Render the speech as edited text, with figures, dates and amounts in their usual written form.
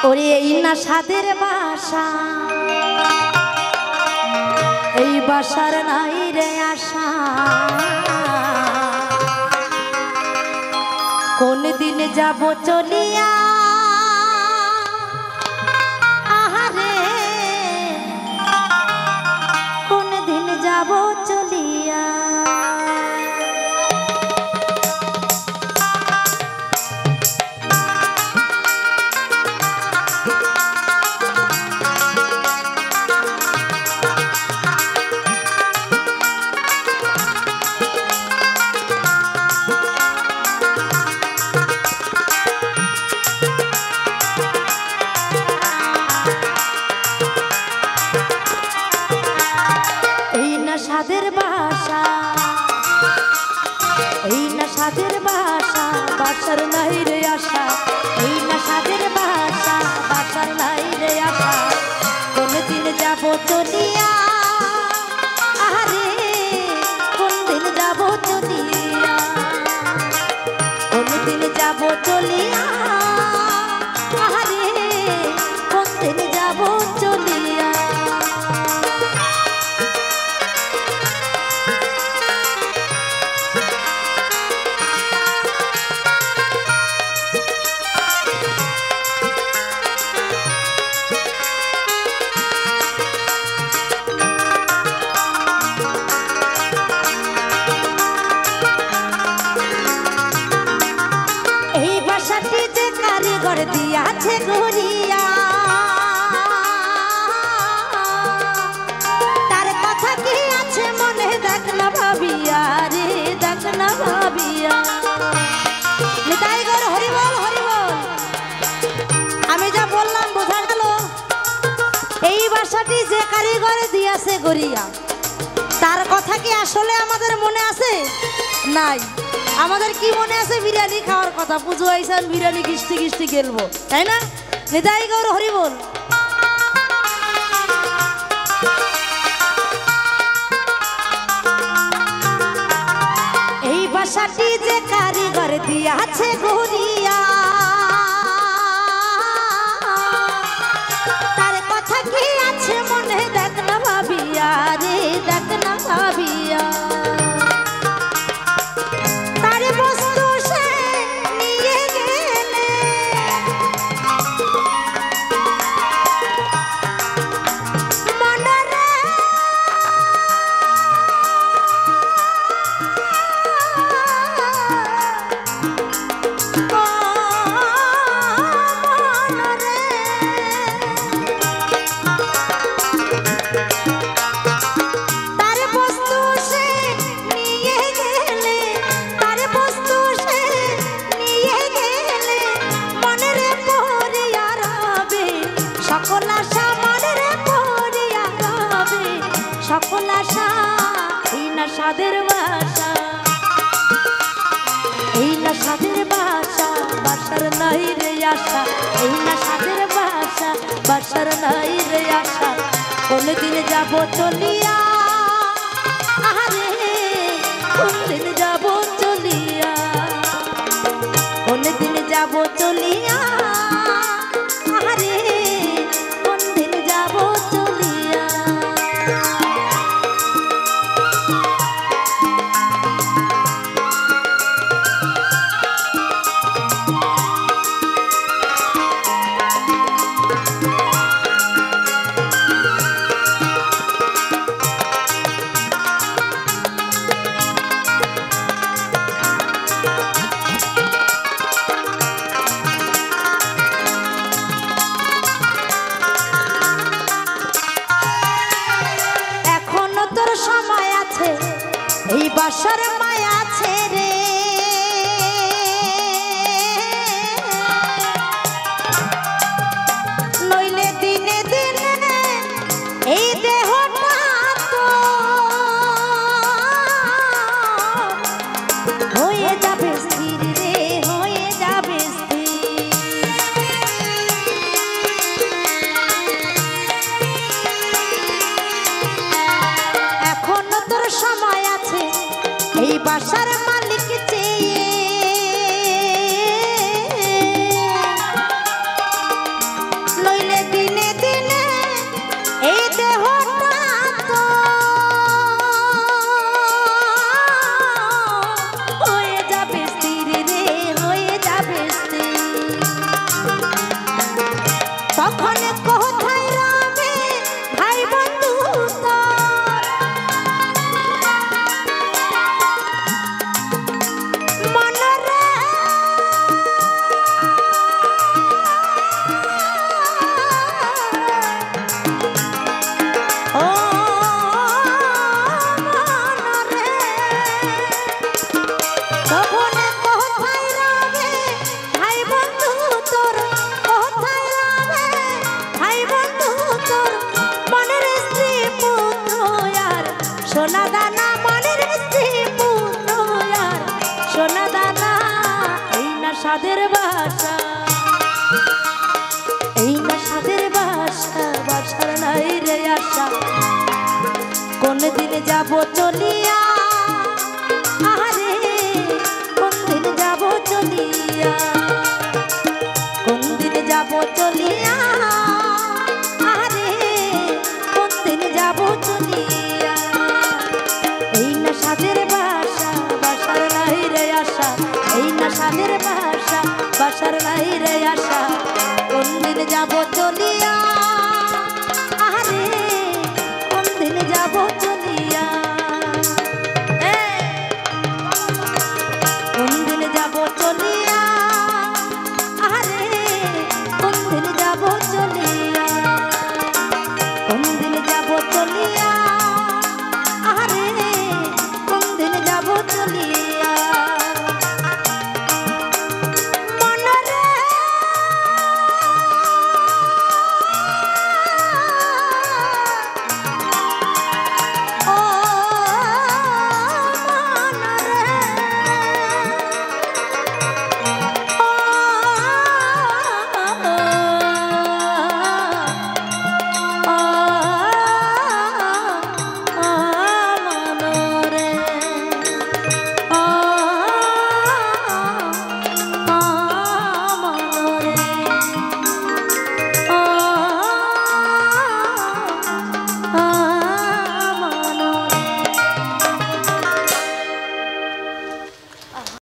ওরে এই না সাদের বাসা, এই বাসার নাই রে আশা, কোন দিন যাব চলিয়া, আহারে কোন দিন যাব চলিয়া। সাদের বাসা, এই না সাদের বাসা, বাসার নাই রে আশা, এই না সাদের বাসা, বাসার নাই রে আশা, কোন দিন যাব চলিয়া, আরে কোন দিন যাব চলিয়া, কোন দিন যাব চলিয়া, আরে কোন দিন যাব চলিয়া। কারিগর দিয়াছে গড়িয়া, তার কথা কি আছে মনে দেখ না ভাবিয়া, রে দেখ না ভাবিয়া। নিতাই গৌর হরি বল হরি বল। আমি যা বললাম বোঝা গেল? এই বাসাটি যে কারিগর দিয়াছে গড়িয়া, তার কথা কি আসলে আমাদের মনে আছে? নাই। আমাদের কি মনে আছে? বিরিয়ানি খাওয়ার কথা। পুজো আইসান বিরিয়ানি কিস্তি কিস্তি খেলবো, তাই না? নিতাই গৌর হরি বল। এই বাসাটি যে কারিগর দিয়াছে গড়িয়া, তার কথা কি আছে মনে দেখ না ভাবিয়া, রে দেখ না ভাবিয়া। সকল আশা এই না সাদের বাসা, এই না সাদের বাসা, বাসার নাই রে আশা, এই না সাদের বাসা, বাসার নাই রে আশা, কোন দিন যাব চলিয়া, আরে কোন দিন যাব চলিয়া, কোন দিন যাব চলিয়া, আরে কোন দিন যাব চলিয়া। সাদের বাসা, এই না সাদের বাসা, বাসার নাই রে আশা, কোন দিন যাব চলিয়া, আরে কোন দিন যাব চলিয়া, কোন দিন যাব চলিয়া, আরে কোন দিন যাব চলিয়া, এই না সাদের বাসা, বাসার নাই রে আশা, এই না সাদের বাসা, বাসার নাই রে আশা, কোন দিন যাব চলিয়া, আরে কোন দিন যাব চলিয়া, কোন দিন যাব চলিয়া।